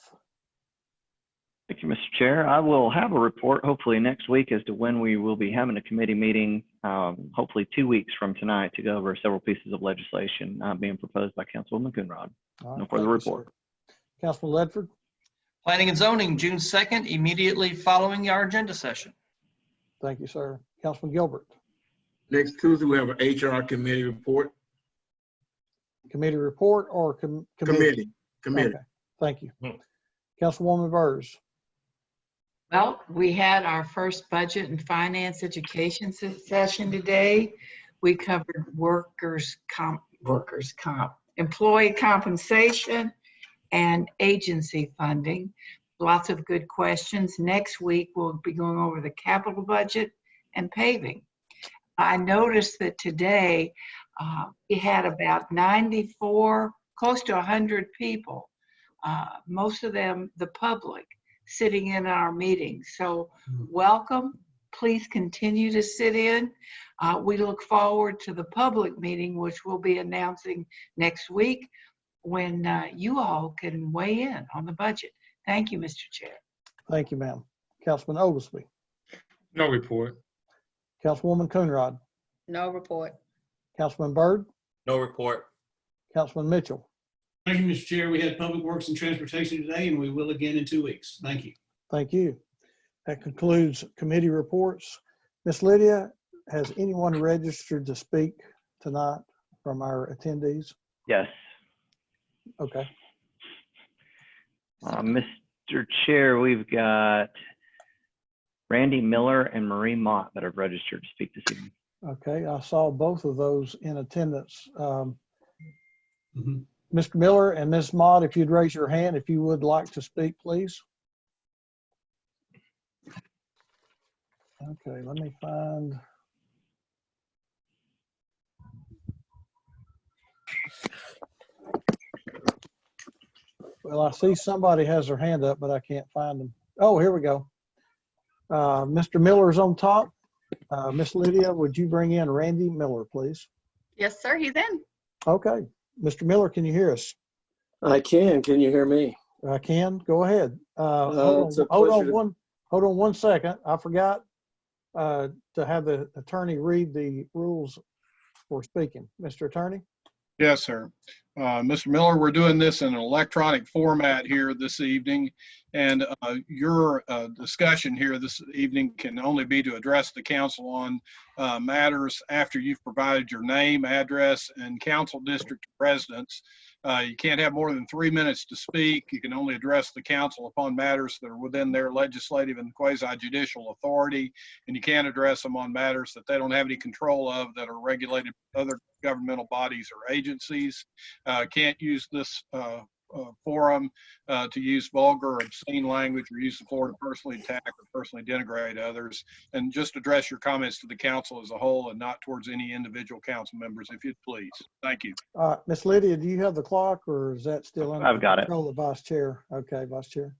Thank you, Mr. Chair. I will have a report hopefully next week as to when we will be having a committee meeting, hopefully 2 weeks from tonight, to go over several pieces of legislation being proposed by Councilwoman Coonrod. Right, No further report. Councilman Ledford. Planning and zoning, June 2nd, immediately following our agenda session. Thank you, sir. Councilman Gilbert. Next Tuesday, we have an HR committee report. Committee report or committee? Committee. Okay. Thank you. Councilwoman Burrs. Well, we had our first budget and finance education session today. We covered workers' comp, employee compensation, and agency funding. Lots of good questions. Next week, we'll be going over the capital budget and paving. I noticed that today we had about 94, close to 100 people, most of them the public, sitting in our meetings. So welcome. Please continue to sit in. We look forward to the public meeting, which we'll be announcing next week when you all can weigh in on the budget. Thank you, Mr. Chair. Thank you, ma'am. Councilman Oglesby. No report. Councilwoman Coonrod. No report. Councilman Byrd. No report. Councilman Mitchell. Thank you, Mr. Chair. We had Public Works and Transportation today, and we will again in 2 weeks. Thank you. Thank you. That concludes committee reports. Miss Lydia, has anyone registered to speak tonight from our attendees? Yes. Okay. Mr. Chair, we've got Randy Miller and Marie Mott that have registered to speak this evening. Okay, I saw both of those in attendance. Mr. Miller and Ms. Mott, if you'd raise your hand if you would like to speak, please. Okay, let me find. Well, I see somebody has their hand up, but I can't find them. Oh, here we go. Mr. Miller's on top. Miss Lydia, would you bring in Randy Miller, please? Yes, sir. He's in. Okay. Mr. Miller, can you hear us? I can. Can you hear me? I can. Go ahead. Hold on one second. I forgot to have the attorney read the rules for speaking. Mr. Attorney? Yes, sir. Mr. Miller, we're doing this in an electronic format here this evening, and your discussion here this evening can only be to address the council on matters after you've provided your name, address, and council district residence. You can't have more than 3 minutes to speak. You can only address the council upon matters that are within their legislative and quasi-judicial authority, and you can't address them on matters that they don't have any control of that are regulated by other governmental bodies or agencies. Can't use this forum to use vulgar or obscene language or use the floor to personally attack or personally denigrate others, and just address your comments to the council as a whole and not towards any individual council members, if you'd please. Thank you. Miss Lydia, do you have the clock, or is that still under I've got it. control of Vice Chair? Okay, Vice Chair.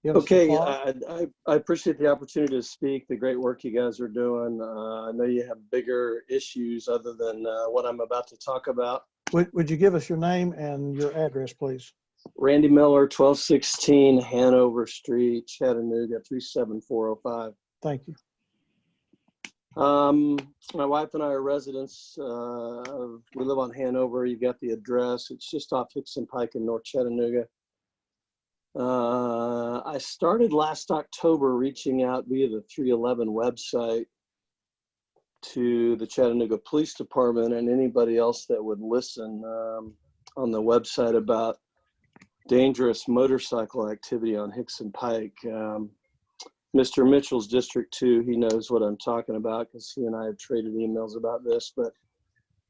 Okay, I appreciate the opportunity to speak, the great work you guys are doing. I know you have bigger issues other than what I'm about to talk about. Would you give us your name and your address, please? Randy Miller, 1216 Hanover Street, Chattanooga, 37405. Thank you. My wife and I are residents. We live on Hanover. You got the address. It's just off Hickson Pike in North Chattanooga. I started last October reaching out via the 311 website to the Chattanooga Police Department and anybody else that would listen on the website about dangerous motorcycle activity on Hickson Pike. Mr. Mitchell's District 2, he knows what I'm talking about because he and I have traded emails about this. But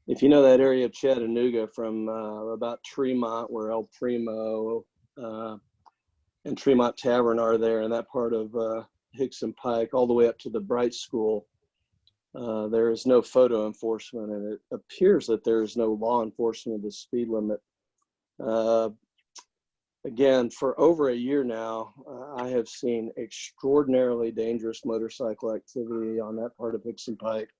if you know that area of Chattanooga from about Tremont, where El Primo and Tremont Tavern are there, and that part of Hickson Pike, all the way up to the Bright School, there is no photo enforcement, and it appears that there is no law enforcement of the speed limit. Again, for over a year now, I have seen extraordinarily dangerous motorcycle activity on that part of Hickson Pike.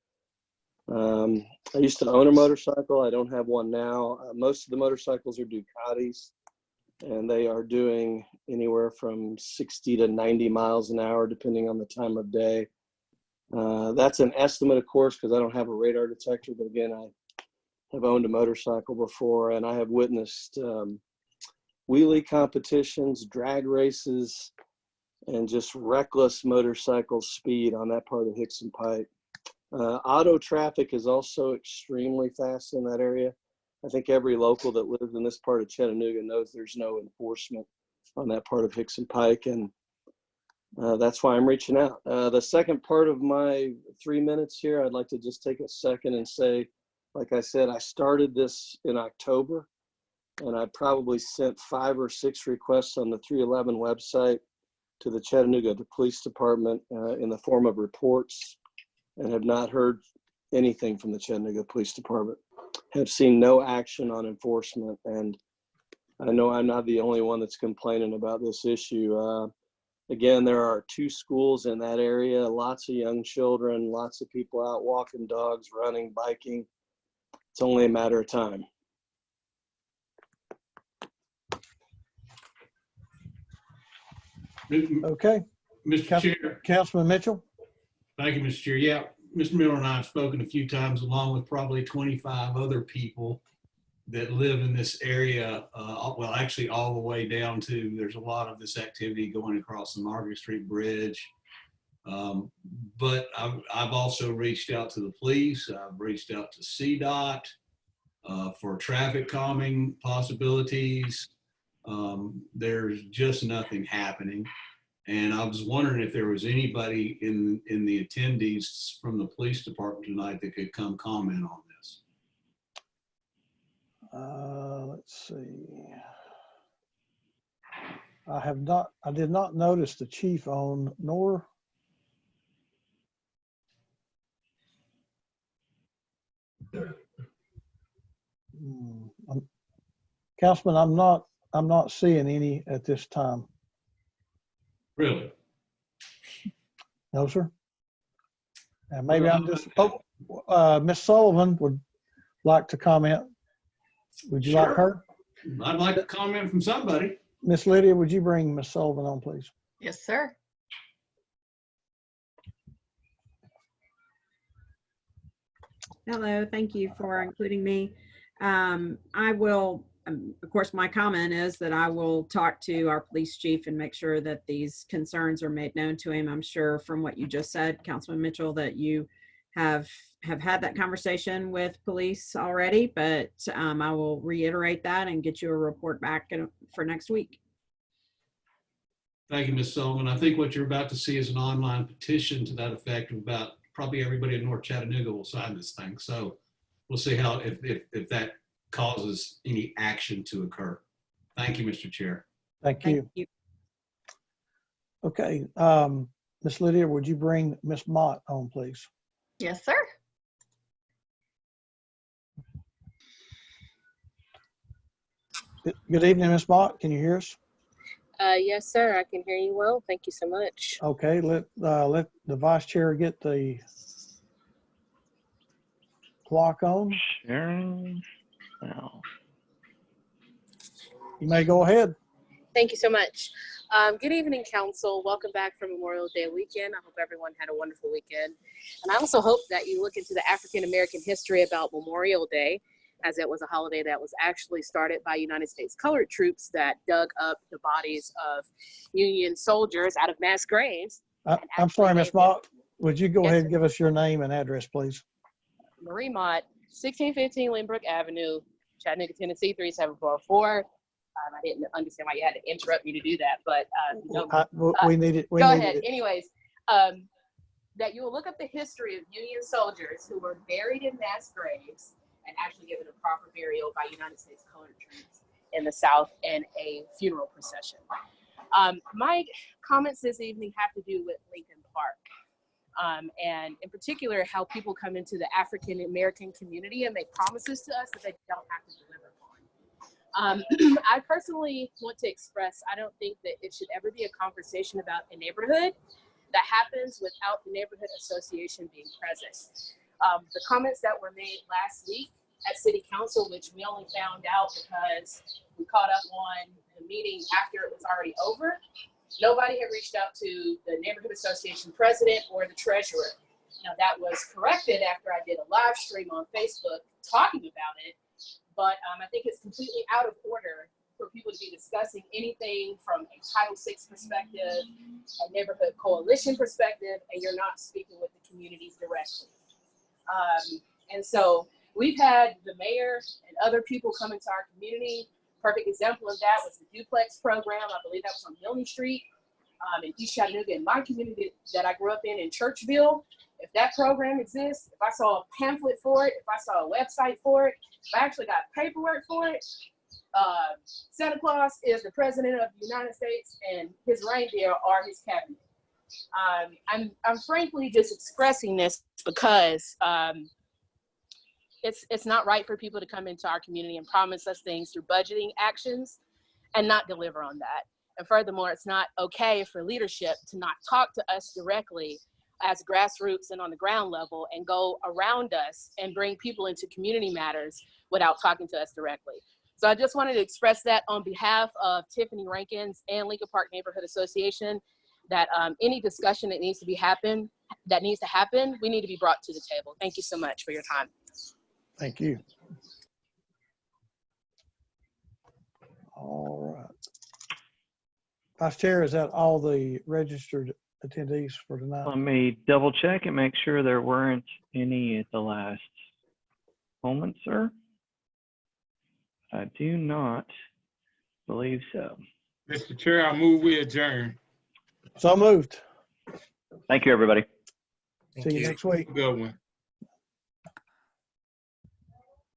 I used to own a motorcycle. I don't have one now. Most of the motorcycles are Ducatis, and they are doing anywhere from 60 to 90 miles an hour, depending on the time of day. That's an estimate, of course, because I don't have a radar detector. But again, I have owned a motorcycle before, and I have witnessed wheelie competitions, drag races, and just reckless motorcycle speed on that part of Hickson Pike. Auto traffic is also extremely fast in that area. I think every local that lives in this part of Chattanooga knows there's no enforcement on that part of Hickson Pike, and that's why I'm reaching out. The second part of my 3 minutes here, I'd like to just take a second and say, like I said, I started this in October, and I probably sent 5 or 6 requests on the 311 website to the Chattanooga Police Department in the form of reports, and have not heard anything from the Chattanooga Police Department. Have seen no action on enforcement, and I know I'm not the only one that's complaining about this issue. Again, there are 2 schools in that area, lots of young children, lots of people out walking dogs, running, biking. It's only a matter of time. Okay. Mr. Chair. Councilman Mitchell. Thank you, Mr. Chair. Yeah, Mr. Miller and I have spoken a few times, along with probably 25 other people that live in this area. Well, actually all the way down to, there's a lot of this activity going across the Margaret Street Bridge. But I've also reached out to the police. I've reached out to CDOT for traffic calming possibilities. There's just nothing happening. And I was wondering if there was anybody in the attendees from the police department tonight that could come comment on this. Let's see. I did not notice the chief on, nor Councilman, I'm not seeing any at this time. Really? No, sir. And maybe I'm just, Ms. Sullivan would like to comment. Would you like her? I'd like to comment from somebody. Miss Lydia, would you bring Ms. Sullivan on, please? Yes, sir. Hello, thank you for including me. I will, of course, my comment is that I will talk to our police chief and make sure that these concerns are made known to him. I'm sure from what you just said, Councilman Mitchell, that you have had that conversation with police already, but I will reiterate that and get you a report back for next week. Thank you, Ms. Sullivan. I think what you're about to see is an online petition to that effect. About probably everybody in North Chattanooga will sign this thing. So we'll see how, if that causes any action to occur. Thank you, Mr. Chair. Thank you. Thank you. Okay, Miss Lydia, would you bring Miss Mott on, please? Yes, sir. Good evening, Miss Mott. Can you hear us? Yes, sir. I can hear you well. Thank you so much. Okay, let the vice chair get the clock on. Sharing now. You may go ahead. Thank you so much. Good evening, Council. Welcome back from Memorial Day weekend. I hope everyone had a wonderful weekend. And I also hope that you look into the African American history about Memorial Day, as it was a holiday that was actually started by United States colored troops that dug up the bodies of Union soldiers out of mass graves. I'm sorry, Ms. Mott, would you go Yes, ahead sir. and give us your name and address, please? Marie Mott, 1615 Lynbrook Avenue, Chattanooga, Tennessee, 37444. I didn't understand why you had to interrupt me to do that, but We need it. go ahead. Anyways, that you will look up the history of Union soldiers who were buried in mass graves and actually given a proper burial by United States colored troops in the South in a funeral procession. My comments this evening have to do with Lincoln Park. And in particular, how people come into the African American community and make promises to us that they don't have to deliver upon. I personally want to express, I don't think that it should ever be a conversation about a neighborhood that happens without the neighborhood association being present. The comments that were made last week at City Council, which we only found out because we caught up on the meeting after it was already over, nobody had reached out to the neighborhood association president or the treasurer. Now that was corrected after I did a live stream on Facebook talking about it, but I think it's completely out of order for people to be discussing anything from a Title VI perspective, a neighborhood coalition perspective, and you're not speaking with the communities directly. And so we've had the mayor and other people come into our community. Perfect example of that was the duplex program. I believe that was on Milne Street in East Chattanooga, in my community that I grew up in Churchville. If that program exists, if I saw a pamphlet for it, if I saw a website for it, if I actually got paperwork for it, Santa Claus is the president of the United States and his reindeer are his cabinet. I'm frankly just expressing this because it's not right for people to come into our community and promise us things through budgeting actions and not deliver on that. And furthermore, it's not okay for leadership to not talk to us directly as grassroots and on the ground level and go around us and bring people into community matters without talking to us directly. So I just wanted to express that on behalf of Tiffany Rankins and Lincoln Park Neighborhood Association, that any discussion that needs to happen, we need to be brought to the table. Thank you so much for your time. Thank you. All right. Vice Chair, is that all the registered attendees for tonight? Let me double check and make sure there weren't any at the last moment, sir. I do not believe so. Mr. Chair, I move we adjourn. So moved. Thank you, everybody. See you next week. Good one.